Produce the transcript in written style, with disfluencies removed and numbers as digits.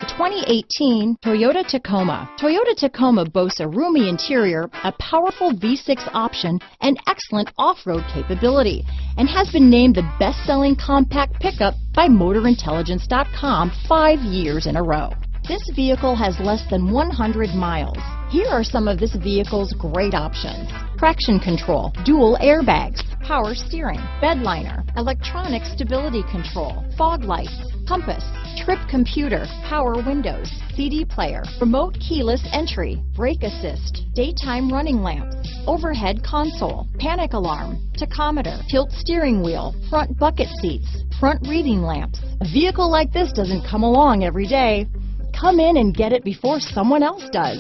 2018 Toyota Tacoma. Toyota Tacoma boasts a roomy interior, a powerful V6 option, and excellent off-road capability, and has been named the best-selling compact pickup by MotorIntelligence.com 5 years in a row. This vehicle has less than 100 miles. Here are some of this vehicle's great options: traction control, dual airbags, power steering, bed liner, electronic stability control, fog lights, compass, trip computer, power windows, CD player, remote keyless entry, brake assist, daytime running lamps, overhead console, panic alarm, tachometer, tilt steering wheel, front bucket seats, front reading lamps. A vehicle like this doesn't come along every day. Come in and get it before someone else does.